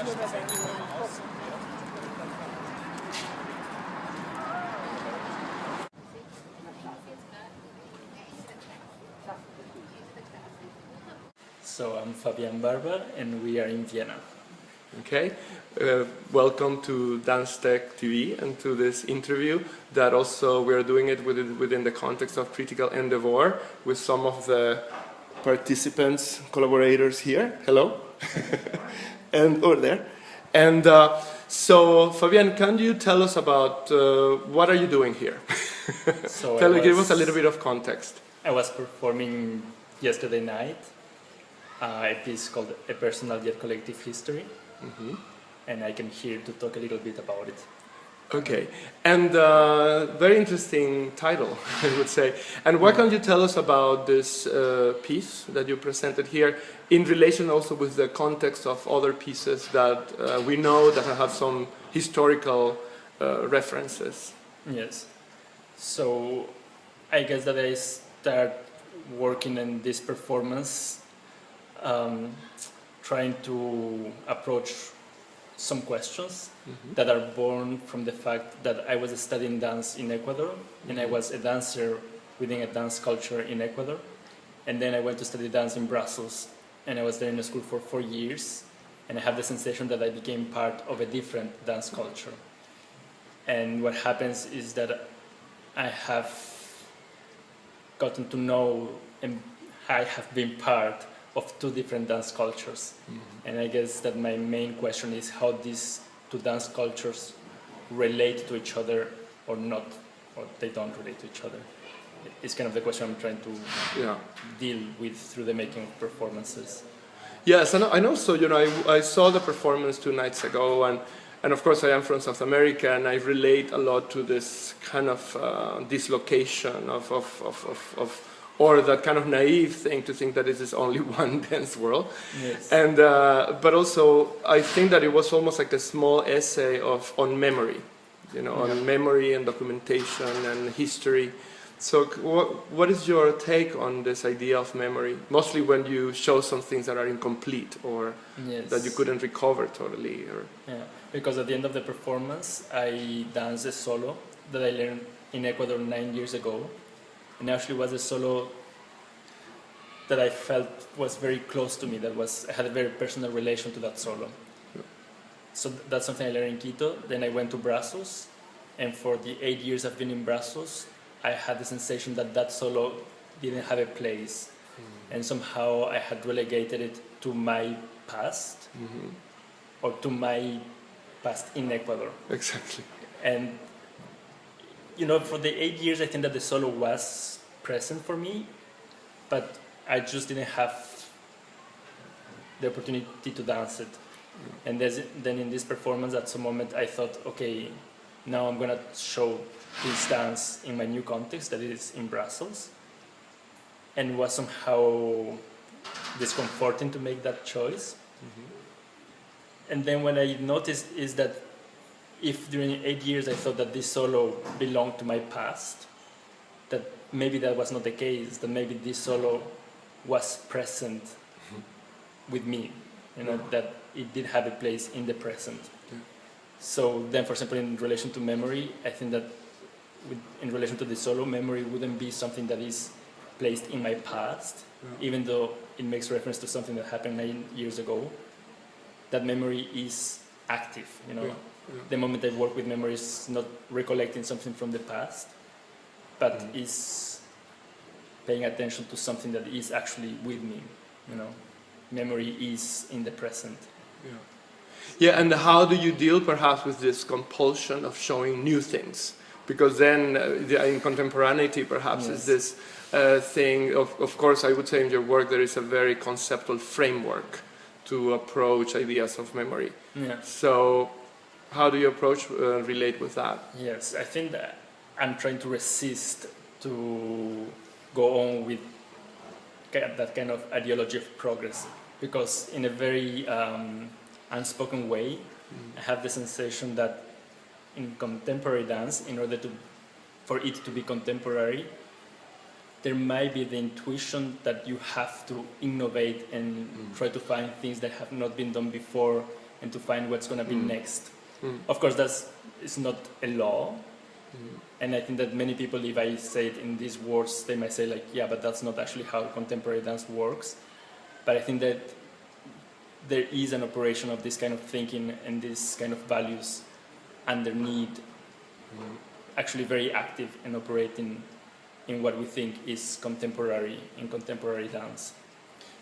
So I'm Fabian Barba and we are in Vienna. Okay, welcome to Dance Tech TV and to this interview that also we are doing it within the context of Critical Endeavor with some of the participants, collaborators here. Hello. And over there. And so Fabian, can you tell us about what are you doing here? So give us a little bit of context. I was performing yesterday night a piece called A Personal Yet Collective History. And I came here to talk a little bit about it. Okay, and very interesting title, I would say. And what can you tell us about this piece that you presented here in relation also with the context of other pieces that we know that have some historical references? Yes. So I guess that I start working in this performance trying to approach some questions that are born from the fact that I was studying dance in Ecuador and I was a dancer within a dance culture in Ecuador, and then I went to study dance in Brussels and I was there in a school for 4 years, and I have the sensation that I became part of a different dance culture. And what happens is that I have gotten to know and I have been part of two different dance cultures. And I guess that my main question is how these two dance cultures relate to each other or not, or they don't relate to each other. It's kind of the question I'm trying to deal with through the making of performances. Yes, I know. So, you know, I saw the performance 2 nights ago, and of course I am from South America, and I relate a lot to this kind of dislocation or that kind of naive thing to think that this is only one dance world. Yes. And but also I think that it was almost like a small essay on memory, you know, on memory and documentation and history. So what is your take on this idea of memory? Mostly when you show some things that are incomplete or that you couldn't recover totally. Or because at the end of the performance I danced a solo that I learned in Ecuador 9 years ago. And actually was a solo that I felt was very close to me, I had a very personal relation to that solo. So that's something I learned in Quito. Then I went to Brussels, and for the 8 years I've been in Brussels, I had the sensation that that solo didn't have a place. And somehow I had relegated it to my past, or to my past in Ecuador. Exactly. And you know, for the 8 years, I think that the solo was present for me, but I just didn't have the opportunity to dance it. And then in this performance, at some moment, I thought, okay, now I'm gonna show this dance in my new context, that is in Brussels. And it was somehow discomforting to make that choice. And then what I noticed is that if during 8 years I thought that this solo belonged to my past, that maybe that was not the case, that maybe this solo was present with me, you know, that it did have a place in the present. So then, for example, in relation to memory, I think that in relation to the solo, memory wouldn't be something that is placed in my past, even though it makes reference to something that happened 9 years ago. That memory is active, you know. The moment I work with memory is not recollecting something from the past, but is paying attention to something that is actually with me, you know. Memory is in the present. Yeah, and how do you deal perhaps with this compulsion of showing new things? Because then in contemporaneity perhaps is this thing, of course I would say in your work there is a very conceptual framework to approach ideas of memory. So how do you relate with that? Yes, I think that I'm trying to resist to go on with that kind of ideology of progress, because in a very unspoken way, I have the sensation that in contemporary dance, in order for it to be contemporary, there might be the intuition that you have to innovate and try to find things that have not been done before, and to find what's going to be next. Mm. Of course, it's not a law, and I think that many people, if I say it in these words, they might say like, yeah, but that's not actually how contemporary dance works. But I think that there is an operation of this kind of thinking and this kind of values underneath, actually very active and operating in what we think is contemporary in contemporary dance.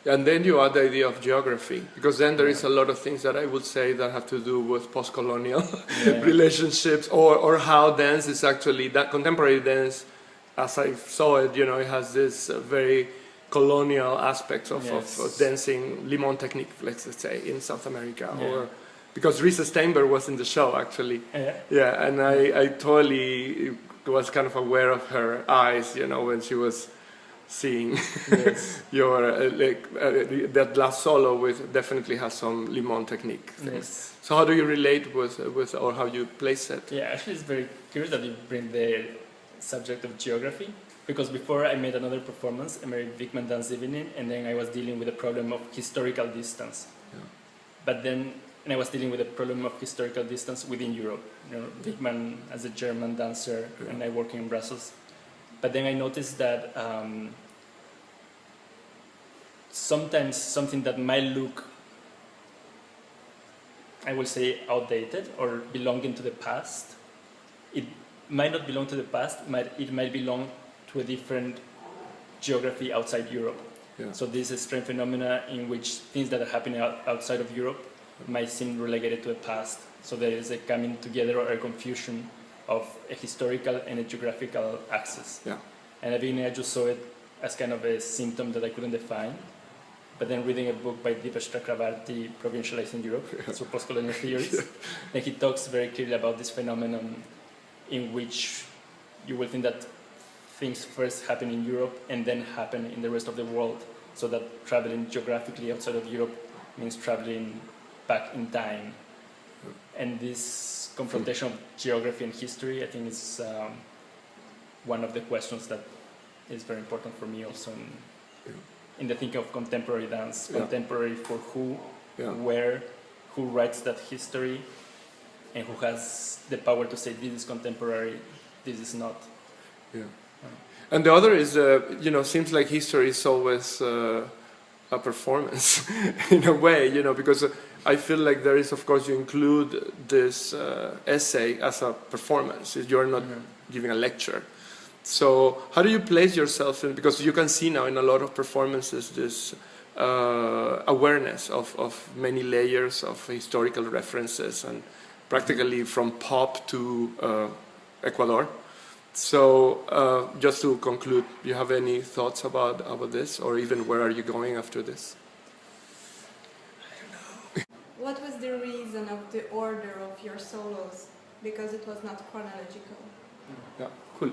And then you add the idea of geography, because then there is a lot of things that I would say that have to do with post-colonial relationships, or how dance is actually, that contemporary dance, as I saw it, you know, it has this very colonial aspects of dancing, limon technique, let's say, in South America, or because Risa Steinberg was in the show actually, and I totally was kind of aware of her eyes, you know, when she was seeing your that last solo with definitely has some limon technique things. So how do you relate with or how you place it? Yeah, actually it's very curious that you bring the subject of geography, because before I made another performance, Emery Wickman Dance Evening, and then I was dealing with the problem of historical distance. But then, and I was dealing with the problem of historical distance within Europe. You know, Wickman as a German dancer, and I working in Brussels. But then I noticed that sometimes something that might look, I will say, outdated or belonging to the past, it might not belong to the past, it might belong to a different geography outside Europe. So this is a strange phenomena in which things that are happening outside of Europe might seem relegated to the past. So there is a coming together or a confusion of a historical and a geographical axis. And at the beginning I just saw it as kind of a symptom that I couldn't define. But then reading a book by Dipesh Chakrabarty, Provincializing Europe, so post-colonial theories, and he talks very clearly about this phenomenon in which you will think that things first happen in Europe and then happen in the rest of the world. So that traveling geographically outside of Europe means traveling back in time. And this confrontation of geography and history, I think, is one of the questions that is very important for me also in the thinking of contemporary dance. Contemporary for who, where, who writes that history, and who has the power to say this is contemporary, this is not. And the other is, you know, seems like history is always a performance in a way, you know, because I feel like there is, of course, you include this essay as a performance. You're not giving a lecture. So how do you place yourself in, because you can see now in a lot of performances this awareness of many layers of historical references, and practically from pop to Ecuador. So just to conclude, do you have any thoughts about this, or even where are you going after this? What was the reason of the order of your solos? Because it was not chronological. Yeah, cool.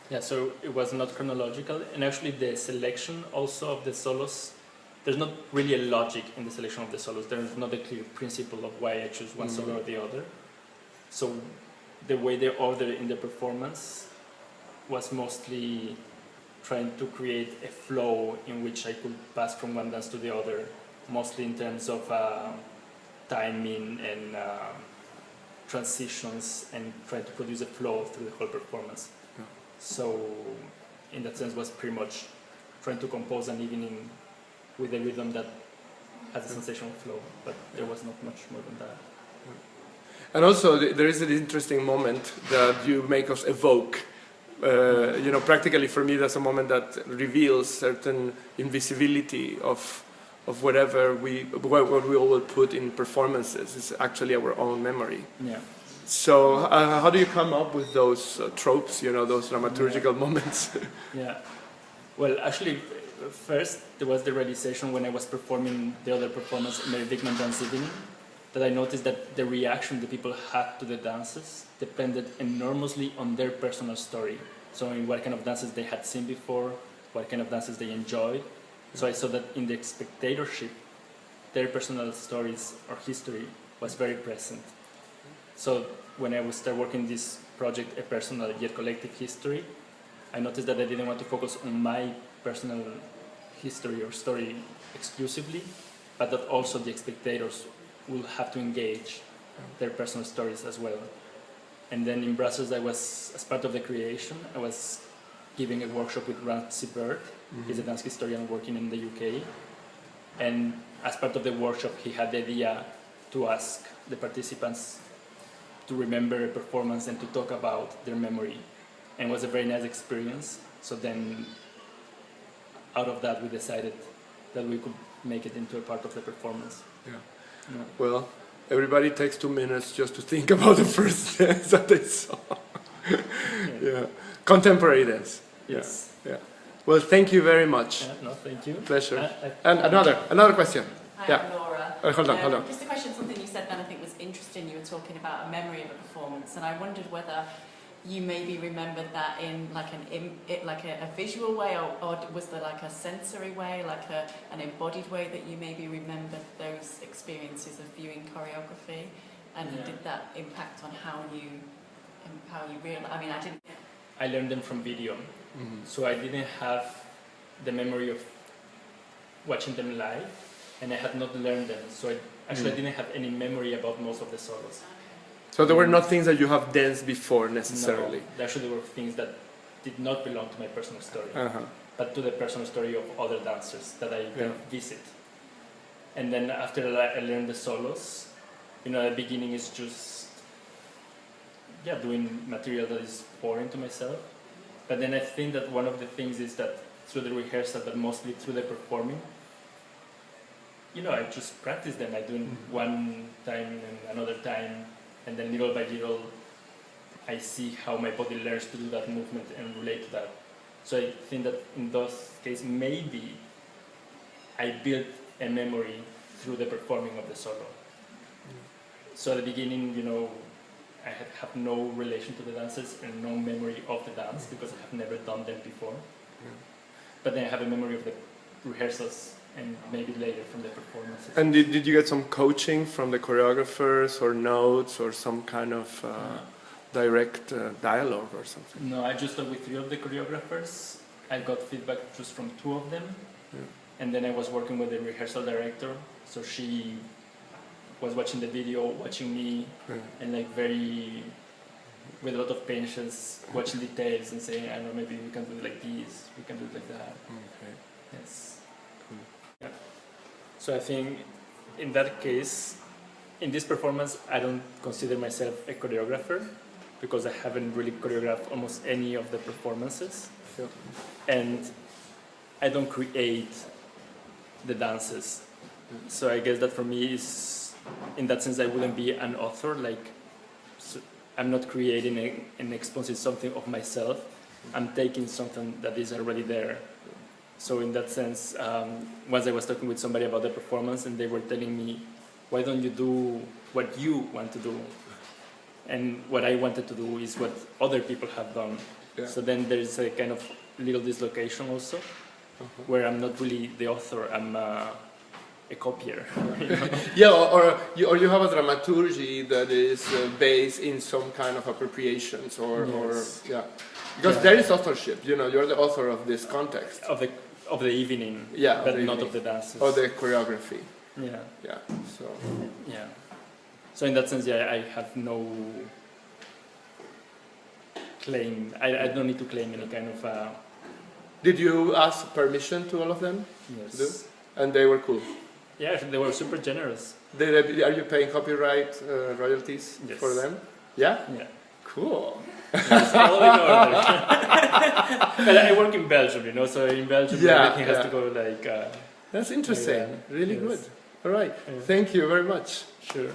Yeah, so it was not chronological, and actually the selection also of the solos, there's not really a logic in the selection of the solos. There is not a clear principle of why I choose one solo or the other. So the way they ordered in the performance was mostly trying to create a flow in which I could pass from one dance to the other, mostly in terms of timing and transitions, and try to produce a flow through the whole performance. So in that sense was pretty much trying to compose an evening with a rhythm that has a sensation of flow, but there was not much more than that. And also there is an interesting moment that you make us evoke. You know, practically for me that's a moment that reveals certain invisibility of whatever what we all will put in performances is actually our own memory. So how do you come up with those tropes, you know, those dramaturgical moments? Well, actually, first there was the realization when I was performing the other performance in the Wickman Dance Evening, that I noticed that the reaction the people had to the dances depended enormously on their personal story. So in what kind of dances they had seen before, what kind of dances they enjoyed. So I saw that in the spectatorship, their personal stories or history was very present. So when I would start working this project, A Personal Yet Collective History, I noticed that I didn't want to focus on my personal history or story exclusively, but that also the spectators will have to engage their personal stories as well. And then in Brussels, I was, as part of the creation, I was giving a workshop with Ramsey Bird. He's a dance historian working in the UK. And as part of the workshop, he had the idea to ask the participants to remember a performance and to talk about their memory. And it was a very nice experience. So then, out of that, we decided that we could make it into a part of the performance. Yeah. Yeah. Well, everybody takes 2 minutes just to think about the first dance that they saw. Yeah. Contemporary dance. Yes. Yeah. Well, thank you very much. No, thank you. Pleasure. And another question. Hi, Yeah. I'm Laura. Hold on. Just a question, something you said then I think was interesting. You were talking about a memory of a performance, and I wondered whether you maybe remembered that in like a visual way, or was there like a sensory way, like an embodied way that you maybe remembered those experiences of viewing choreography, and did that impact on how you realized? I mean, I learned them from video, so I didn't have the memory of watching them live, and I had not learned them, so I didn't have any memory about most of the solos. So there were not things that you have danced before necessarily? No, actually there were things that did not belong to my personal story, but to the personal story of other dancers that I visit. And then after I learned the solos, at the beginning it's just doing material that is foreign to myself. But then I think that one of the things is that through the rehearsal, but mostly through the performing, I just practice them. I do one time and another time, and then little by little I see how my body learns to do that movement and relate to that. So I think that in those cases maybe I built a memory through the performing of the solo. So at the beginning, I have no relation to the dances and no memory of the dance because I have never done them before. But then I have a memory of the rehearsals and maybe later from the performances. And did you get some coaching from the choreographers or notes or some kind of direct dialogue or something? No, I just talked with 3 of the choreographers. I got feedback just from 2 of them. And then I was working with the rehearsal director, so she was watching the video, watching me, and with a lot of patience, watching details and saying, I don't know, maybe we can do it like this, we can do it like that. Okay. Yes. Cool. Yeah. So I think in that case, in this performance, I don't consider myself a choreographer because I haven't really choreographed almost any of the performances. Yeah. And I don't create the dances. So I guess that for me is, in that sense, I wouldn't be an author. I'm not creating and exposing something of myself. I'm taking something that is already there. So in that sense, once I was talking with somebody about the performance and they were telling me, why don't you do what you want to do? And what I wanted to do is what other people have done. Yeah. So then there's a kind of little dislocation also, where I'm not really the author, I'm a copier. Yeah, or you have a dramaturgy that is based in some kind of appropriations because there is authorship. You're the author of this context Of the evening, but not of the dances. Or the choreography. Yeah. Yeah. So in that sense, I have no claim. I don't need to claim any kind of. Did you ask permission to all of them? Yes. To do? And they were cool. Yeah, they were super generous. Are you paying copyright royalties for them? Yeah? Yeah. Cool. It's all in order. But I work in Belgium, so in Belgium everything has to go like... That's interesting. Really good. All right. Thank you very much. Sure.